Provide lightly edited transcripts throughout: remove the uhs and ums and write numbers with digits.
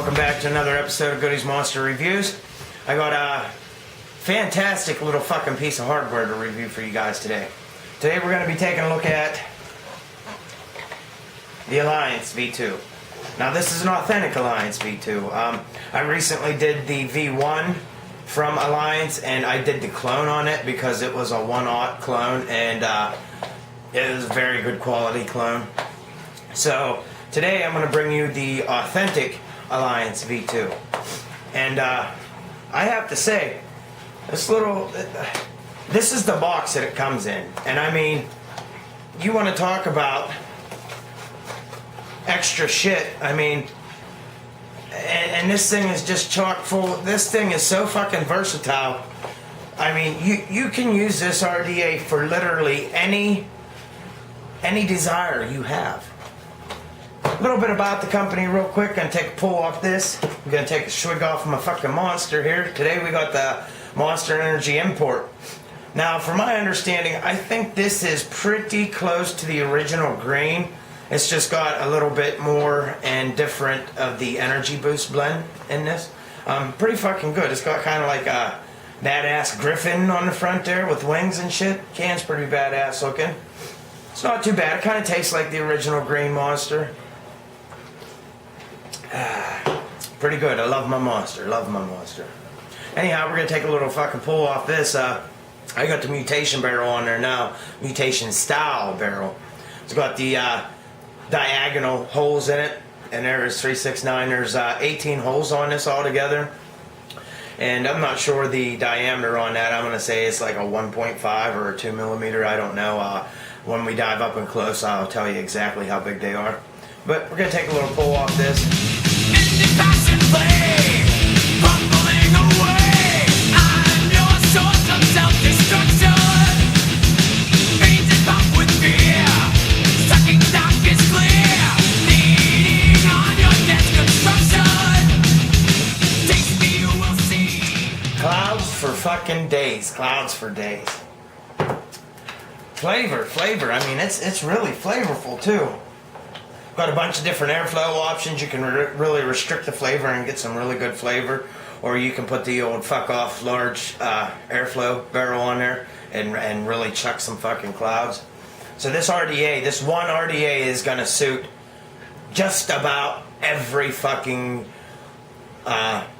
welcome back to another episode of Goody's Monster Reviews. I got a fantastic little fucking piece of hardware to review for you guys today. Today we're going to be taking a look at the Alliance V2. Now this is an authentic Alliance V2. I recently did the V1 from Alliance and I did the clone on it because it was a 1/0 clone and it was a very good quality clone. So today I'm going to bring you the authentic Alliance V2. And I have to say, this is the box that it comes in. And I mean, you want to talk about extra shit. I mean, and this thing is just chock full. This thing is so fucking versatile. I mean, you can use this RDA for literally any desire you have. A little bit about the company real quick. Gonna take a pull off this. I'm gonna take a swig off my fucking Monster here. Today we got the Monster Energy Import. Now, from my understanding, I think this is pretty close to the original green. It's just got a little bit more and different of the energy boost blend in this. Pretty fucking good. It's got kind of like a badass griffin on the front there with wings and shit. Can's pretty badass looking. It's not too bad. It kind of tastes like the original green Monster. Pretty good. I love my Monster. Love my Monster. Anyhow, we're going to take a little fucking pull off this. I got the mutation barrel on there now. Mutation style barrel. It's got the diagonal holes in it. And there's 369. There's 18 holes on this altogether. And I'm not sure the diameter on that. I'm going to say it's like a 1.5 or a 2 millimeter. I don't know. When we dive up and close, I'll tell you exactly how big they are. But we're going to take a little pull off this. Clouds for fucking days. Clouds for days. Flavor. I mean, it's really flavorful too. Got a bunch of different airflow options. You can really restrict the flavor and get some really good flavor. Or you can put the old fuck off large airflow barrel on there and really chuck some fucking clouds. So this RDA, this one RDA is going to suit just about every fucking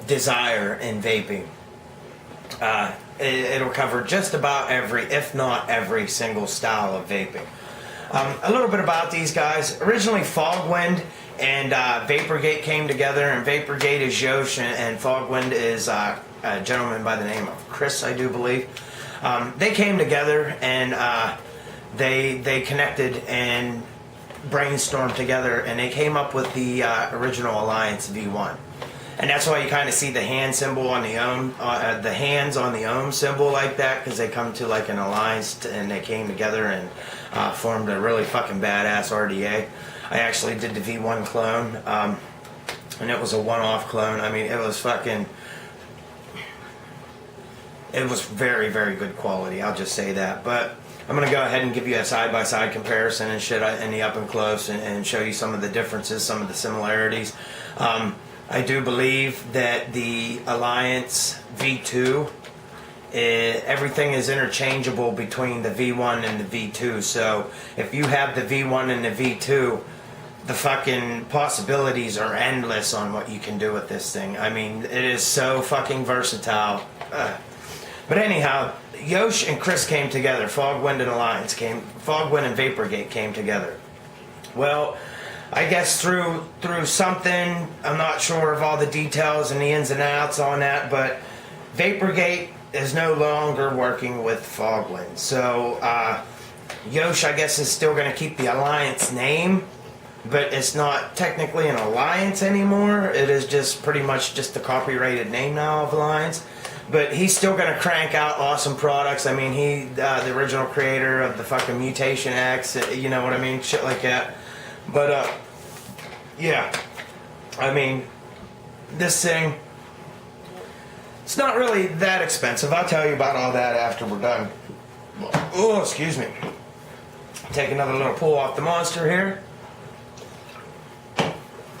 desire in vaping. It'll cover just about every, if not every single style of vaping. A little bit about these guys. Originally, Fogwind and Vaporgate came together, and Vaporgate is Yosh, and Fogwind is a gentleman by the name of Chris, I do believe. They came together, and they connected and brainstormed together, and they came up with the original Alliance V1. And that's why you kind of see the hand symbol on the ohm, the hands on the ohm symbol like that, because they come to like an alliance and they came together and formed a really fucking badass RDA. I actually did the V1 clone, and it was a one-off clone. I mean, it was very, very good quality, I'll just say that. But I'm going to go ahead and give you a side-by-side comparison and shit in the up and close and show you some of the differences, some of the similarities. I do believe that the Alliance V2, everything is interchangeable between the V1 and the V2. So if you have the V1 and the V2, the fucking possibilities are endless on what you can do with this thing. I mean, it is so fucking versatile. But anyhow, Yosh and Chris came together. Fogwind and Fogwind and Vaporgate came together. Well, I guess through something, I'm not sure of all the details and the ins and outs on that, but Vaporgate is no longer working with Fogwind. So Yosh, I guess, is still going to keep the Alliance name, but it's not technically an Alliance anymore. It is just pretty much just the copyrighted name now of Alliance. But he's still going to crank out awesome products. I mean, he, the original creator of the fucking Mutation X, you know what I mean? Shit like that. But, yeah, I mean, this thing, it's not really that expensive. I'll tell you about all that after we're done. Oh, excuse me. Take another little pull off the Monster here.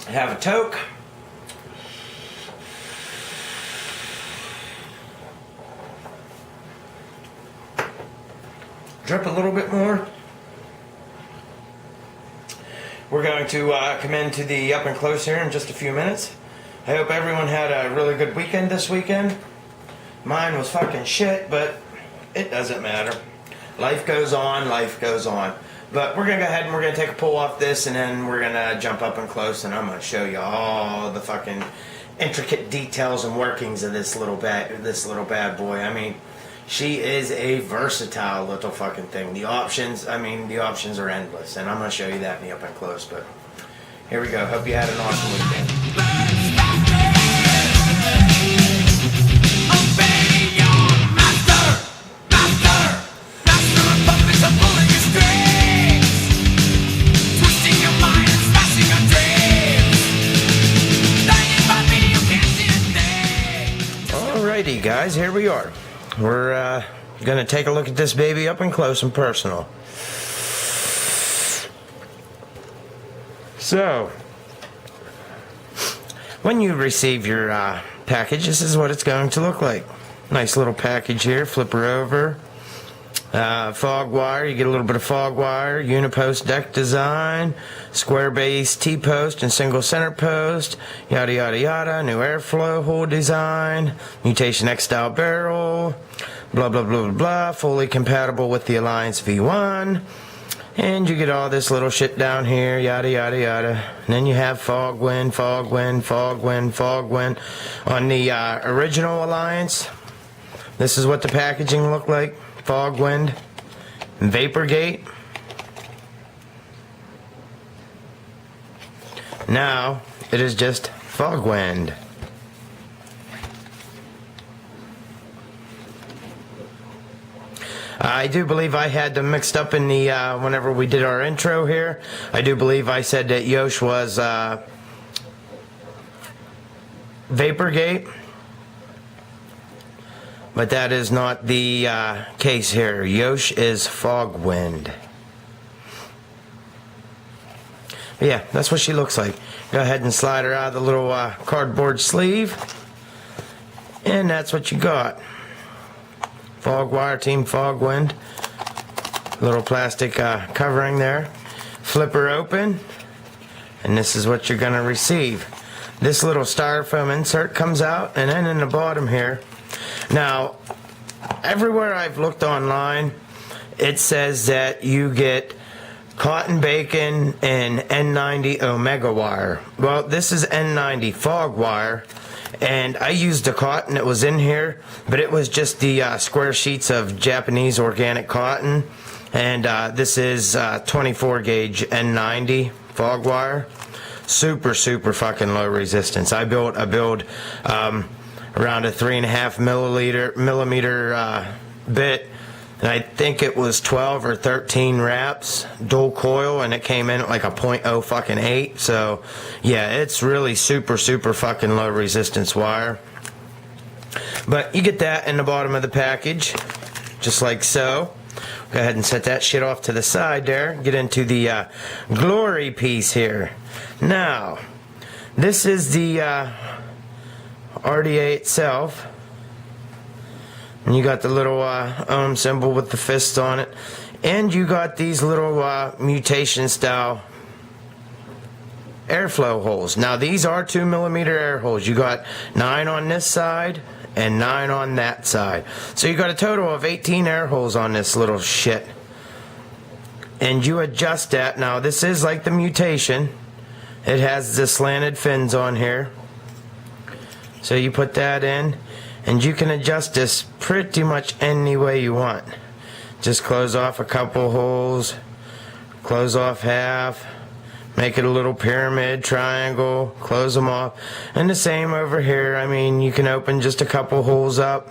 I have a toke. drip a little bit more. We're going to come into the up and close here in just a few minutes. I hope everyone had a really good weekend this weekend. Mine was fucking shit, but it doesn't matter. Life goes on, life goes on. But we're going to go ahead and we're going to take a pull off this, and then we're going to jump up and close, and I'm going to show you all the fucking intricate details and workings of this little bad boy. I mean, she is a versatile little fucking thing. The options are endless, and I'm going to show you that in the up and close. But here we go. Hope you had an awesome weekend. Alrighty, guys, here we are. We're gonna take a look at this baby up and close and personal. So, when you receive your package, this is what it's going to look like. Nice little package here. Flip her over. Fog wire. You get a little bit of fog wire. Unipost deck design. Square base T-post and single center post. Yada yada yada. New airflow hole design. Mutation X style barrel. Blah blah blah blah blah. Fully compatible with the Alliance V1. And you get all this little shit down here, yada yada yada. And then you have fog wind, fog wind, fog wind, fog wind. On the original Alliance, this is what the packaging looked like. Fog wind, vapor gate. Now it is just fog wind. I do believe I had them mixed up in the whenever we did our intro here. I do believe I said that Yosh was Vaporgate, but that is not the case here. Yosh is Fogwind. But yeah, that's what she looks like. Go ahead and slide her out of the little cardboard sleeve, and that's what you got. Fog wire, Team Fogwind. Little plastic covering there. Flip her open, and this is what you're going to receive. This little styrofoam insert comes out, and then in the bottom here. Now, everywhere I've looked online, it says that you get cotton bacon and N90 Omega wire. Well, this is N90 fog wire. And I used the cotton that was in here, but it was just the square sheets of Japanese organic cotton. And this is 24 gauge N90 fog wire. Super, super fucking low resistance. I built a build around a 3.5 millimeter bit. And I think it was 12 or 13 wraps, dual coil, and it came in at like a .0 fucking 8. So, yeah, it's really super, super fucking low resistance wire. But you get that in the bottom of the package, just like so. Go ahead and set that shit off to the side there. Get into the glory piece here. Now, this is the RDA itself. And you got the little ohm symbol with the fist on it. And you got these little mutation style airflow holes. Now these are 2 millimeter air holes. You got 9 on this side and 9 on that side. So you got a total of 18 air holes on this little shit. And you adjust that. Now this is like the mutation. It has the slanted fins on here. So you put that in. And you can adjust this pretty much any way you want. Just close off a couple holes, close off half, make it a little pyramid, triangle, close them off. And the same over here. I mean, you can open just a couple holes up,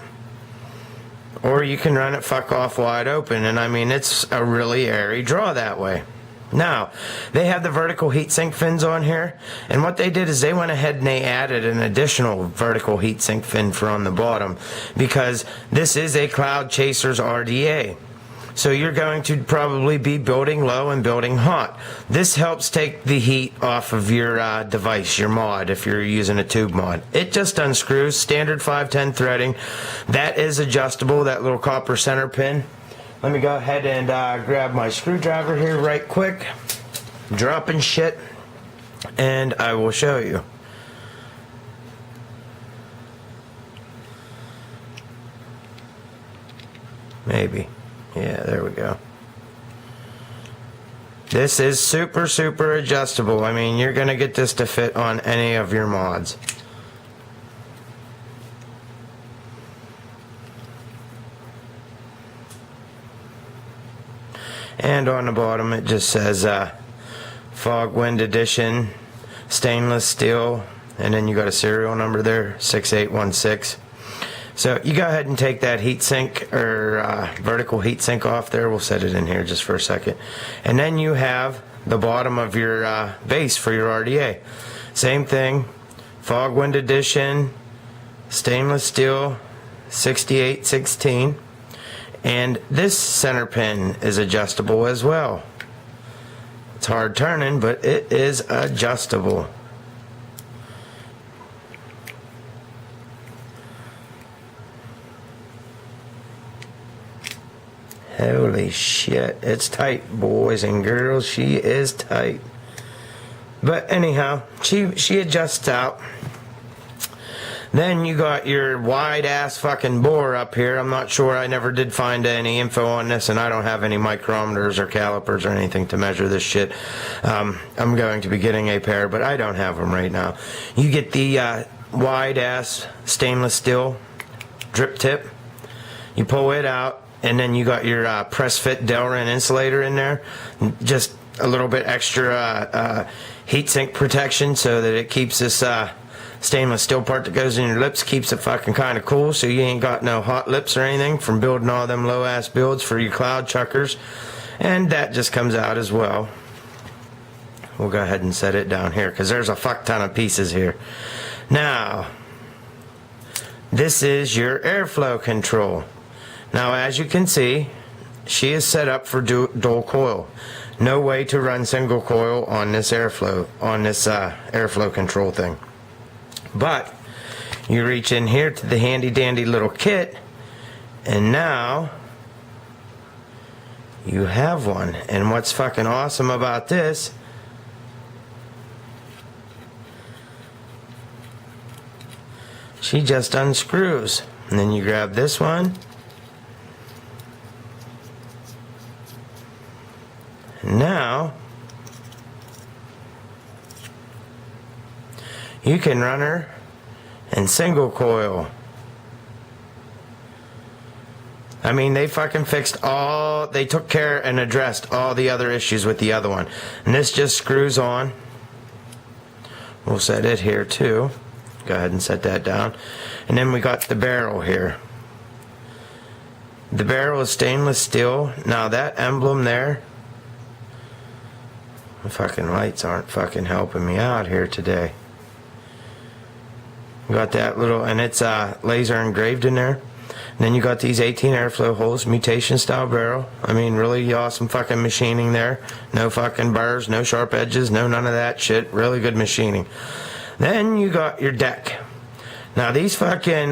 or you can run it fuck off wide open. And I mean, it's a really airy draw that way. Now, they have the vertical heatsink fins on here, and what they did is they went ahead and they added an additional vertical heatsink fin for on the bottom, because this is a Cloud Chasers RDA. So you're going to probably be building low and building hot. This helps take the heat off of your device, your mod, if you're using a tube mod. It just unscrews, standard 510 threading. That is adjustable, that little copper center pin. Let me go ahead and grab my screwdriver here right quick. Dropping shit. And I will show you. Maybe. Yeah, there we go. This is super, super adjustable. I mean, you're going to get this to fit on any of your mods. And on the bottom it just says Fog Wind Edition, stainless steel, and then you got a serial number there, 6816. So you go ahead and take that heat sink or vertical heat sink off there. We'll set it in here just for a second. And then you have the bottom of your base for your RDA. Same thing, Fog Wind Edition, stainless steel, 6816. And this center pin is adjustable as well. It's hard turning, but it is adjustable. Holy shit, it's tight, boys and girls. She is tight. But anyhow, she adjusts out. Then you got your wide ass fucking bore up here. I'm not sure, I never did find any info on this, and I don't have any micrometers or calipers or anything to measure this shit. I'm going to be getting a pair, but I don't have them right now. You get the wide ass stainless steel drip tip. You pull it out, and then you got your press fit Delrin insulator in there. Just a little bit extra heat sink protection so that it keeps this stainless steel part that goes in your lips, keeps it fucking kind of cool, so you ain't got no hot lips or anything from building all them low ass builds for your cloud chuckers. And that just comes out as well. We'll go ahead and set it down here because there's a fuck ton of pieces here. Now, this is your airflow control. Now, as you can see, she is set up for dual coil. No way to run single coil on this airflow control thing. But you reach in here to the handy dandy little kit, and now you have one. And what's fucking awesome about this, she just unscrews, and then you grab this one, and now you can run her in single coil. I mean, they fucking they took care and addressed all the other issues with the other one. And this just screws on. We'll set it here too. Go ahead and set that down. And then we got the barrel here. The barrel is stainless steel. Now that emblem there, the fucking lights aren't fucking helping me out here today. Got that little, and it's laser engraved in there. And then you got these 18 airflow holes, mutation style barrel. I mean, really awesome fucking machining there. No fucking burrs, no sharp edges, no none of that shit. Really good machining. Then you got your deck. Now these fucking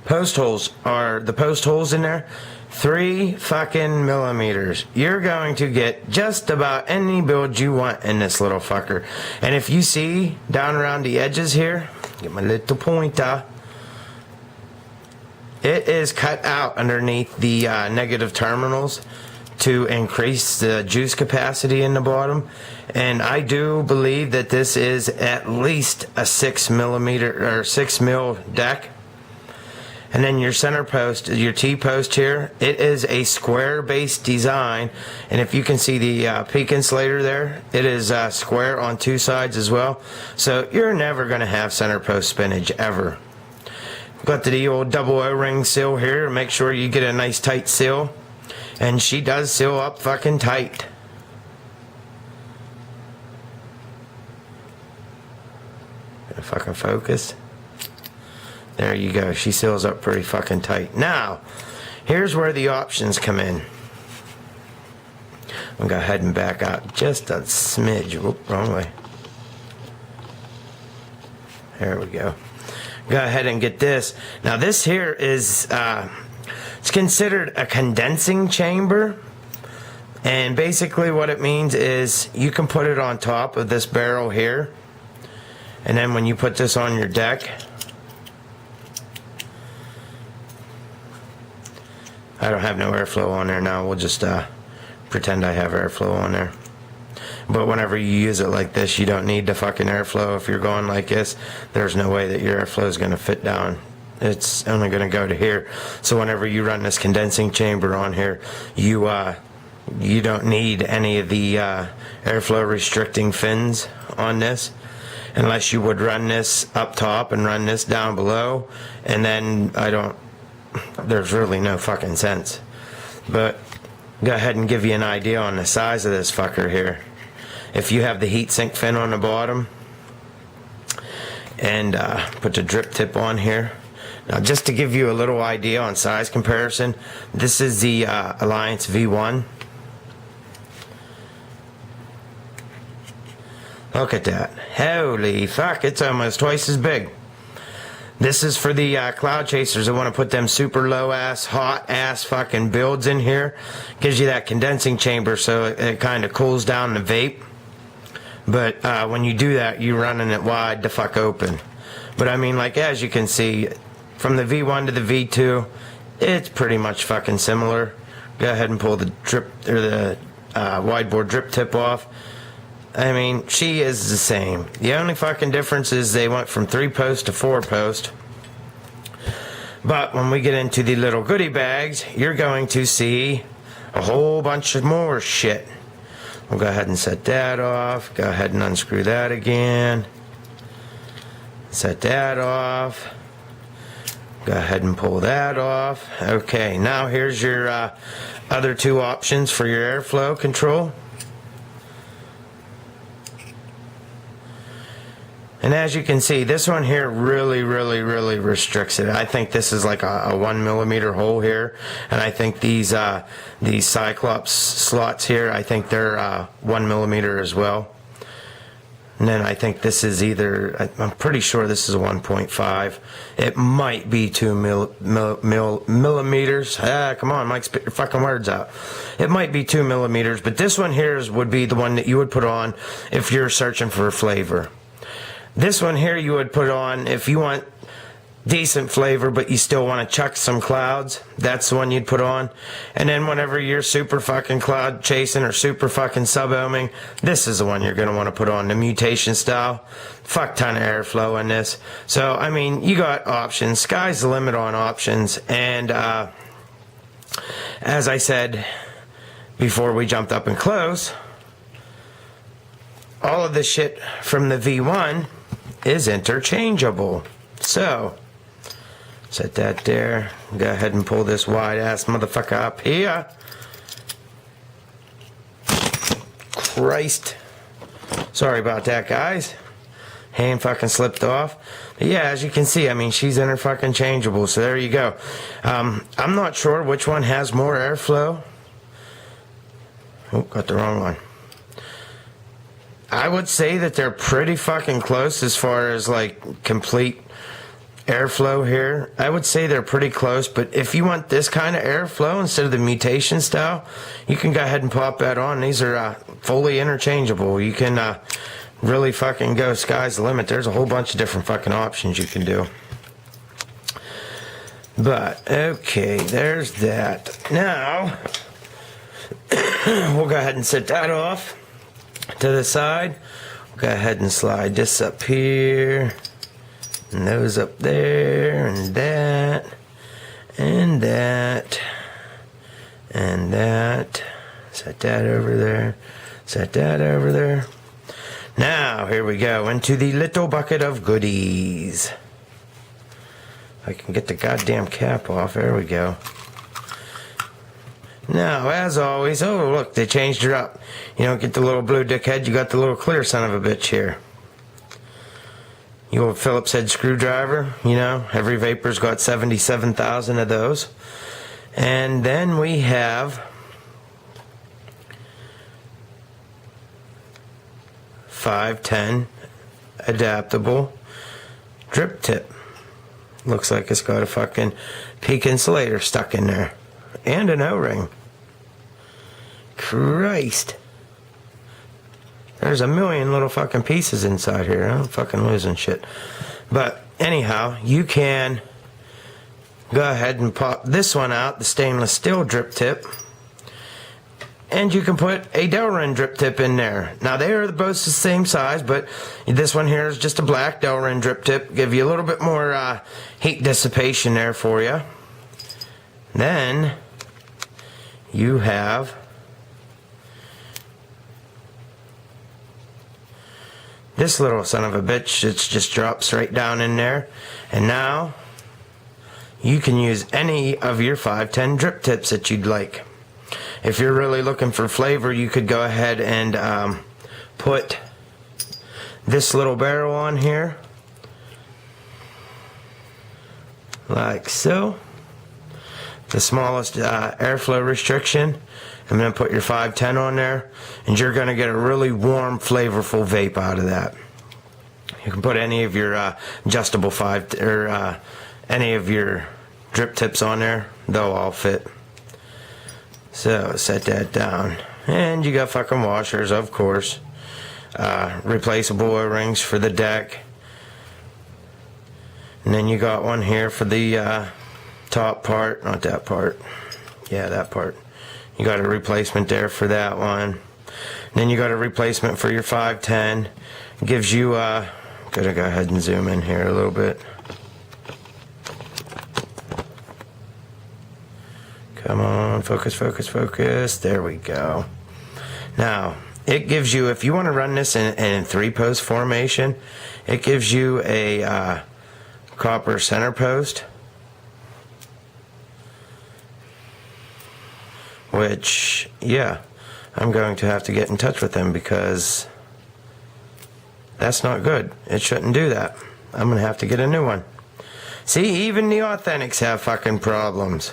post holes are the post holes in there. 3 fucking millimeters. You're going to get just about any build you want in this little fucker. And if you see down around the edges here, get my little pointer, it is cut out underneath the negative terminals to increase the juice capacity in the bottom. And I do believe that this is at least a 6 millimeter or 6 mil deck. And then your center post, your T-post here, it is a square-based design. And if you can see the peak insulator there, it is square on 2 sides as well. So you're never going to have center post spinach, ever. Got the old double O-ring seal here. Make sure you get a nice tight seal. And she does seal up fucking tight. Gonna fucking focus. There you go. She seals up pretty fucking tight. Now, here's where the options come in. I'm going to go ahead and back out just a smidge. Whoop, wrong way. There we go. Go ahead and get this. Now, this here is, it's considered a condensing chamber. And basically what it means is you can put it on top of this barrel here. And then when you put this on your deck, I don't have no airflow on there now. We'll just pretend I have airflow on there. But whenever you use it like this, you don't need the fucking airflow. If you're going like this, there's no way that your airflow is going to fit down. It's only going to go to here. So whenever you run this condensing chamber on here, you don't need any of the airflow restricting fins on this, unless you would run this up top and run this down below, and then there's really no fucking sense. But go ahead and give you an idea on the size of this fucker here. If you have the heat sink fin on the bottom and put the drip tip on here. Now just to give you a little idea on size comparison, this is the Alliance V1. Look at that. Holy fuck, it's almost twice as big. This is for the cloud chasers that want to put them super low ass, hot ass fucking builds in here. Gives you that condensing chamber so it kind of cools down the vape. But when you do that, you're running it wide the fuck open. But I mean, like, as you can see, from the V1 to the V2, it's pretty much fucking similar. Go ahead and pull the drip or the wide bore drip tip off. I mean, she is the same. The only fucking difference is they went from 3-post to 4-post. But when we get into the little goodie bags, you're going to see a whole bunch of more shit. We'll go ahead and set that off. Go ahead and unscrew that again. Set that off. Go ahead and pull that off. Okay, now here's your other two options for your airflow control. And as you can see, this one here really restricts it. I think this is like a 1mm hole here, and I think these Cyclops slots here, I think they're 1mm as well. And then I think this is I'm pretty sure this is a 1.5. It might be 2 millimeters. Come on, Mike, spit your fucking words out. It might be 2 millimeters, but this one here would be the one that you would put on if you're searching for flavor. This one here you would put on if you want decent flavor but you still want to chuck some clouds. That's the one you'd put on. And then whenever you're super fucking cloud chasing or super fucking sub-ohming, this is the one you're going to want to put on, the mutation style. Fuck ton of airflow in this. So I mean, you got options. Sky's the limit on options. And as I said before we jumped up and close, all of the shit from the V1 is interchangeable. So set that there. Go ahead and pull this wide ass motherfucker up here. Christ. Sorry about that, guys. Hand fucking slipped off. But yeah, as you can see, I mean, she's fucking changeable. So there you go. I'm not sure which one has more airflow. Oh, got the wrong one. I would say that they're pretty fucking close as far as like complete airflow here. I would say they're pretty close, but if you want this kind of airflow instead of the mutation style, you can go ahead and pop that on. These are fully interchangeable. You can really fucking go sky's the limit. There's a whole bunch of different fucking options you can do. But okay, there's that. Now we'll go ahead and set that off to the side. Go ahead and slide this up here, and those up there, and that, and that, and that. Set that over there. Set that over there. Now, here we go into the little bucket of goodies. I can get the goddamn cap off. There we go. Now, as always, oh look, they changed her up. You don't get the little blue dickhead, you got the little clear son of a bitch here. You old Phillips head screwdriver, you know, every vapor's got 77,000 of those. And then we have 510 adaptable drip tip. Looks like it's got a fucking peak insulator stuck in there. and an O-ring. Christ. There's a million little fucking pieces inside here. I'm fucking losing shit. But anyhow, you can go ahead and pop this one out, the stainless steel drip tip. And you can put a Delrin drip tip in there. Now they are both the same size, but this one here is just a black Delrin drip tip. Give you a little bit more heat dissipation there for you. Then you have this little son of a bitch. It just drops right down in there. And now you can use any of your 510 drip tips that you'd like. If you're really looking for flavor, you could go ahead and put this little barrel on here, like so. The smallest airflow restriction. I'm going to put your 510 on there, and you're going to get a really warm, flavorful vape out of that. You can put any of your adjustable any of your drip tips on there. They'll all fit. So set that down, and you got fucking washers, of course, replaceable O-rings for the deck, and then you got one here for the top part, not that part, yeah, that part. You got a replacement there for that one, and then you got a replacement for your 510. It gives you gotta go ahead and zoom in here a little bit. Come on, focus, focus, focus. There we go. Now, it gives you, if you want to run this in 3-post formation, it gives you a copper center post, which, yeah, I'm going to have to get in touch with them because that's not good. It shouldn't do that. I'm going to have to get a new one. See, even the Authentics have fucking problems.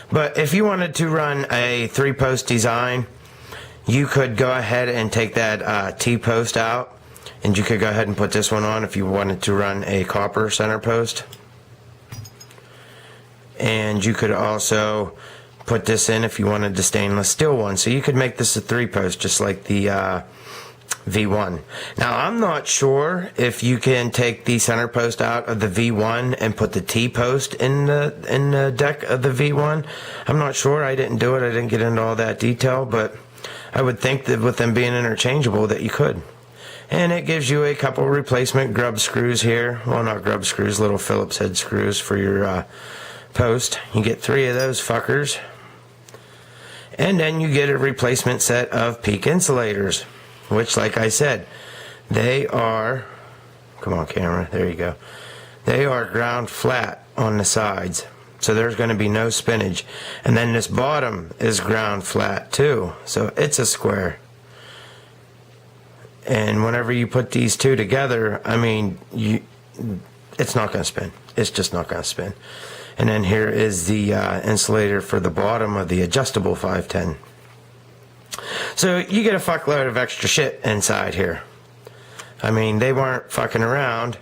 But if you wanted to run a 3-post design, you could go ahead and take that T-post out, and you could go ahead and put this one on if you wanted to run a copper center post. And you could also put this in if you wanted the stainless steel one. So you could make this a 3-post just like the V1. Now I'm not sure if you can take the center post out of the V1 and put the T-post in the deck of the V1. I'm not sure. I didn't do it. I didn't get into all that detail, but I would think that with them being interchangeable that you could. And it gives you a couple replacement grub screws here. Well, not grub screws, little Phillips head screws for your post. You get 3 of those fuckers. And then you get a replacement set of peak insulators, which, like I said, they are, come on camera, there you go, they are ground flat on the sides, so there's going to be no spinach. And then this bottom is ground flat too, so it's a square. And whenever you put these two together, I mean, it's not going to spin. It's just not going to spin. And then here is the insulator for the bottom of the adjustable 510. So you get a fuckload of extra shit inside here. I mean, they weren't fucking around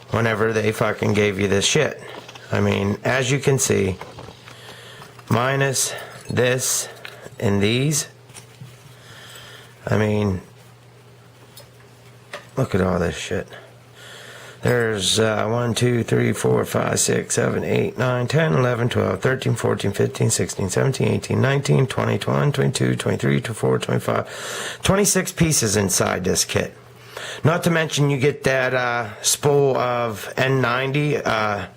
whenever they fucking gave you this shit. I mean, as you can see, minus this and these, I mean, look at all this shit. There's 1, 2, 3, 4, 5, 6, 7, 8, 9, 10, 11, 12, 13, 14, 15, 16, 17, 18, 19, 20, 21, 22, 23, 24, 25, 26 pieces inside this kit. Not to mention you get that spool of N90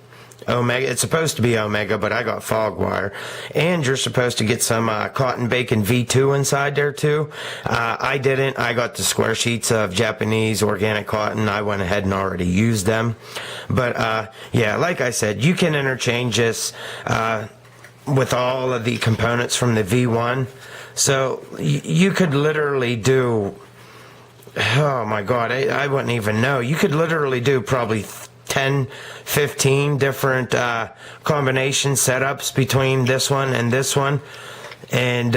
Omega. It's supposed to be Omega, but I got fog wire. And you're supposed to get some cotton bacon V2 inside there too. I didn't. I got the square sheets of Japanese organic cotton. I went ahead and already used them. But yeah, like I said, you can interchange this with all of the components from the V1. So you could literally do, oh my God, I wouldn't even know. You could literally do probably 10, 15 different combination setups between this one and this one. And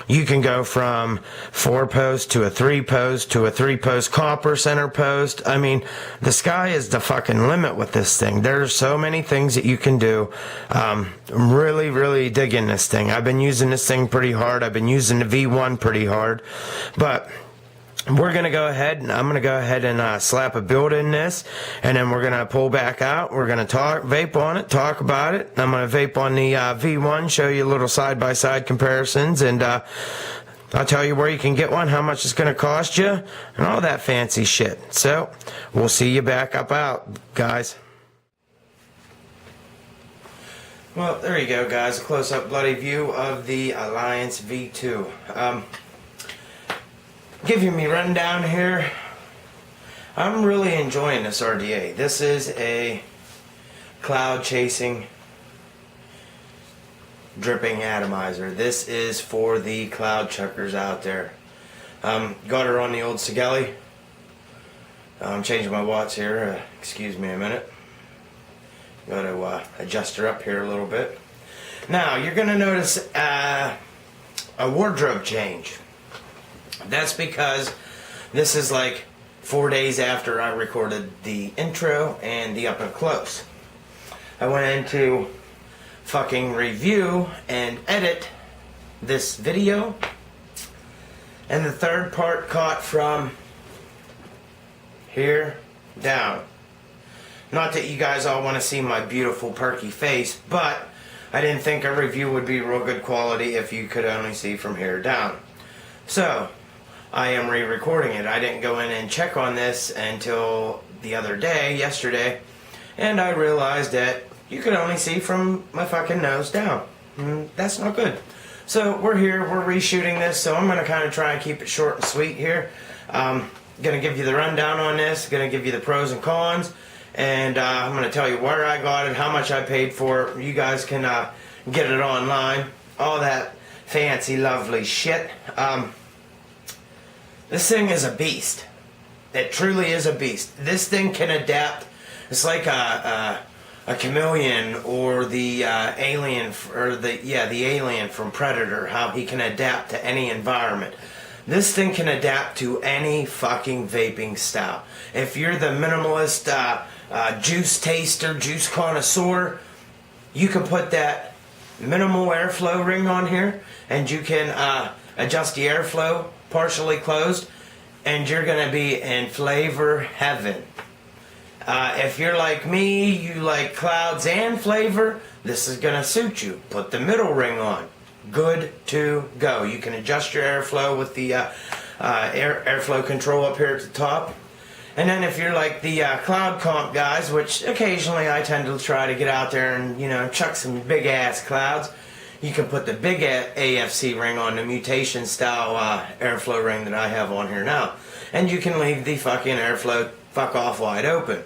You can go from 4-post to a 3-post to a 3-post copper center post. I mean, the sky is the fucking limit with this thing. There's so many things that you can do. I'm really digging this thing. I've been using this thing pretty hard. I've been using the V1 pretty hard. But we're going to go ahead, and I'm going to go ahead and slap a build in this, and then we're going to pull back out. We're going to vape on it, talk about it. I'm going to vape on the V1, show you a little side-by-side comparisons, and I'll tell you where you can get one, how much it's going to cost you, and all that fancy shit. So, we'll see you back up out, guys. Well, there you go, guys. A close-up bloody view of the Alliance V2. Giving me rundown here. I'm really enjoying this RDA. This is a cloud chasing dripping atomizer. This is for the cloud chuckers out there. Got her on the old Sigelli. I'm changing my watts here. Excuse me a minute. Got to adjust her up here a little bit. Now you're going to notice a wardrobe change. That's because this is like 4 days after I recorded the intro and the up and close. I went into fucking review and edit this video, and the third part caught from here down. Not that you guys all want to see my beautiful perky face, but I didn't think a review would be real good quality if you could only see from here down. So I am re-recording it. I didn't go in and check on this until the other day, yesterday, and I realized that you could only see from my fucking nose down. That's not good. So we're here, we're reshooting this, so I'm going to kind of try and keep it short and sweet here. Going to give you the rundown on this, going to give you the pros and cons, and I'm going to tell you where I got it, how much I paid for it. You guys can get it online, all that fancy, lovely shit. This thing is a beast. It truly is a beast. This thing can adapt. It's like a chameleon, or the alien, or the alien from Predator. How he can adapt to any environment. This thing can adapt to any fucking vaping style. If you're the minimalist juice taster, juice connoisseur, you can put that minimal airflow ring on here, and you can adjust the airflow partially closed, and you're going to be in flavor heaven. If you're like me, you like clouds and flavor, this is going to suit you. Put the middle ring on. Good to go. You can adjust your airflow with the airflow control up here at the top. And then if you're like the cloud comp guys, which occasionally I tend to try to get out there and, chuck some big ass clouds, you can put the big AFC ring on, the mutation style airflow ring that I have on here now. And you can leave the fucking airflow fuck off wide open.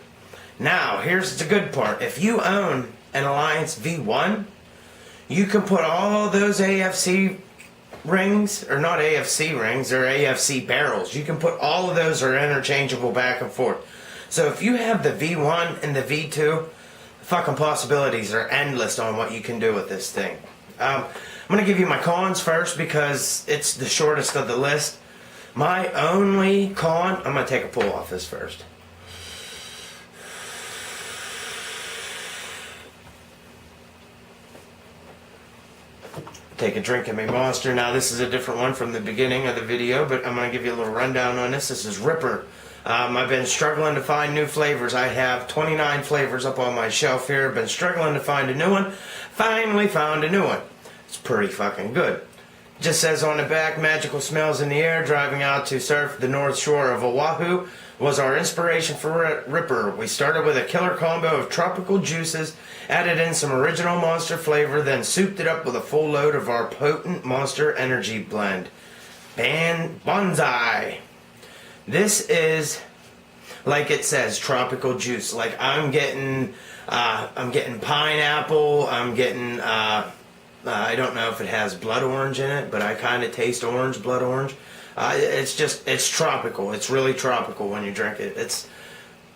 Now, here's the good part. If you own an Alliance V1, you can put all those AFC rings, or not AFC rings, they're AFC barrels. You can put all of those, are interchangeable back and forth. So if you have the V1 and the V2, fucking possibilities are endless on what you can do with this thing. I'm going to give you my cons first because it's the shortest of the list. My only con, I'm going to take a pull off this first. Take a drink of my Monster. Now this is a different one from the beginning of the video, but I'm going to give you a little rundown on this. This is Ripper. I've been struggling to find new flavors. I have 29 flavors up on my shelf here. I've been struggling to find a new one. Finally found a new one. It's pretty fucking good. Just says on the back, magical smells in the air. Driving out to surf the north shore of Oahu was our inspiration for Ripper. We started with a killer combo of tropical juices, added in some original Monster flavor, then souped it up with a full load of our potent Monster energy blend. Bonsai. This is, like it says, tropical juice. Like I'm getting pineapple. I'm getting I don't know if it has blood orange in it, but I kind of taste orange, blood orange. It's tropical. It's really tropical when you drink it. It's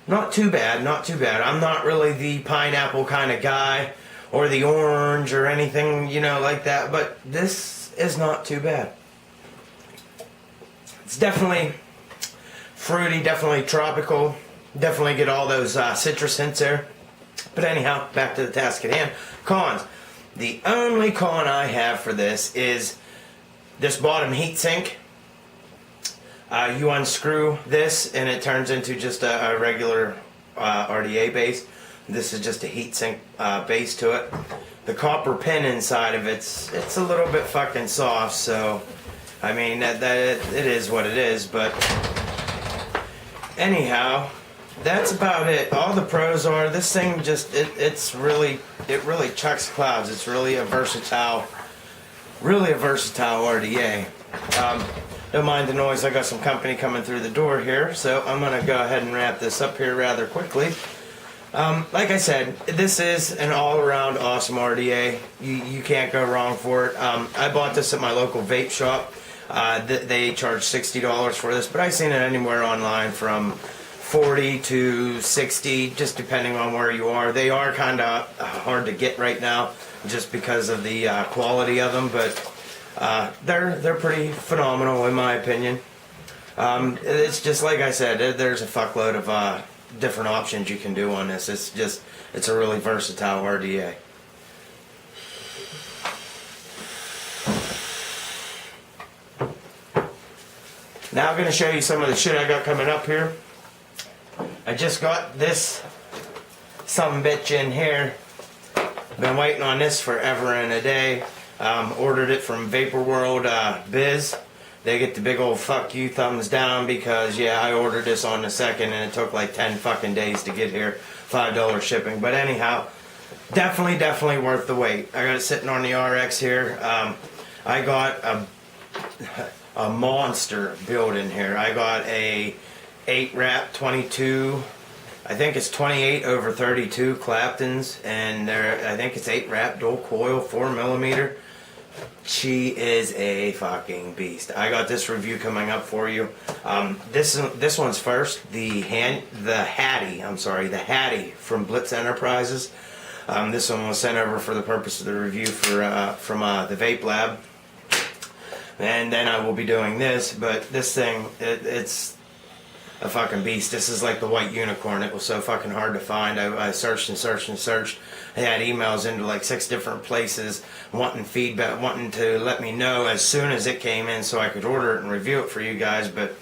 not too bad, not too bad. I'm not really the pineapple kind of guy, or the orange or anything, like that, but this is not too bad. It's definitely fruity, definitely tropical, definitely get all those citrus hints there. But anyhow, back to the task at hand. Cons. The only con I have for this is this bottom heatsink. You unscrew this and it turns into just a regular RDA base. This is just a heatsink base to it. The copper pin inside of it's a little bit fucking soft, so I mean that it is what it is. But anyhow, that's about it. All the pros are this thing just it really chucks clouds. It's really a versatile RDA. Don't mind the noise. I got some company coming through the door here, so I'm gonna go ahead and wrap this up here rather quickly. Like I said, this is an all-around awesome RDA. You can't go wrong for it. I bought this at my local vape shop. They charge $60 for this, but I've seen it anywhere online from $40 to $60, just depending on where you are. They are kind of hard to get right now, just because of the quality of them, but they're pretty phenomenal in my opinion. It's just like I said, there's a fuckload of different options you can do on this. It's a really versatile RDA. Now I'm going to show you some of the shit I got coming up here. I just got this sumbitch in here. Been waiting on this forever and a day. Ordered it from Vapor World Biz. They get the big old fuck you thumbs down because yeah, I ordered this on the 2nd and it took like 10 fucking days to get here. $5 shipping. But anyhow, definitely worth the wait. I got it sitting on the RX here. I got a monster build in here. I got a 8-wrap 22. I think it's 28 over 32 Claptons, and I think it's 8-wrap dual coil 4mm. She is a fucking beast. I got this review coming up for you. This one's first. The Hattie from Blitz Enterprises. This one was sent over for the purpose of the review from the Vape Lab, and then I will be doing this. But this thing, it's a fucking beast. This is like the white unicorn. It was so fucking hard to find. I searched and searched. I had emails into like 6 different places wanting feedback, wanting to let me know as soon as it came in so I could order it and review it for you guys. But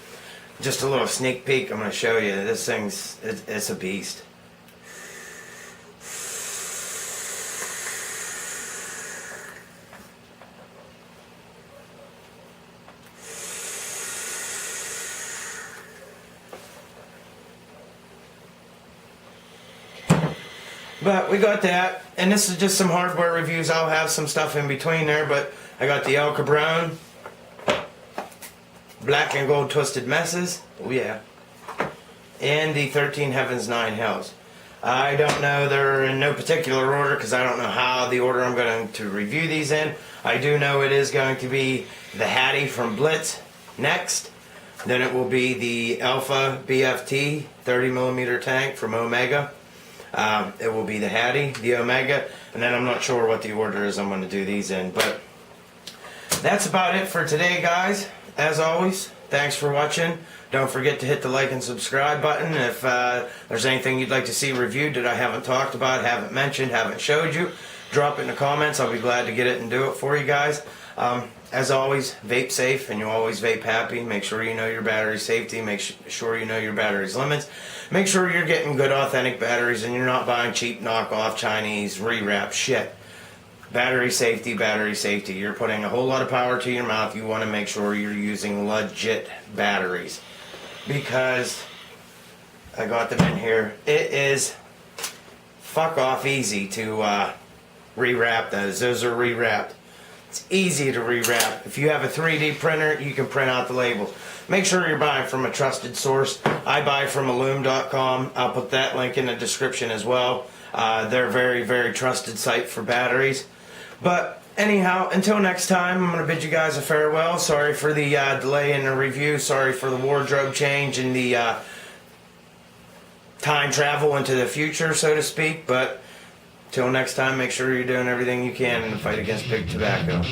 just a little sneak peek I'm going to show you. This thing's it's a beast. But we got that, and this is just some hardware reviews. I'll have some stuff in between there, but I got the El Cabron, Black and Gold Twisted Messes, oh yeah, and the 13 Heavens 9 Hells. I don't know, they're in no particular order because I don't know how the order I'm going to review these in. I do know it is going to be the Hattie from Blitz next. Then it will be the Alpha BFT 30mm tank from Omega. It will be the Hattie, the Omega, and then I'm not sure what the order is I'm going to do these in. But that's about it for today, guys. As always, thanks for watching. Don't forget to hit the like and subscribe button. If there's anything you'd like to see reviewed that I haven't talked about, haven't mentioned, haven't showed you, drop it in the comments. I'll be glad to get it and do it for you guys. As always, vape safe and you always vape happy. Make sure you know your battery safety. Make sure you know your battery's limits. Make sure you're getting good authentic batteries and you're not buying cheap knockoff Chinese rewrap shit. Battery safety, battery safety. You're putting a whole lot of power to your mouth. You want to make sure you're using legit batteries. Because I got them in here. It is fuck off easy to rewrap those. Those are rewrapped. It's easy to rewrap. If you have a 3D printer, you can print out the labels. Make sure you're buying from a trusted source. I buy from Illume.com. I'll put that link in the description as well. They're a very trusted site for batteries. But anyhow, until next time, I'm going to bid you guys a farewell. Sorry for the delay in the review. Sorry for the wardrobe change and the time travel into the future, so to speak. But till next time, make sure you're doing everything you can in the fight against big tobacco.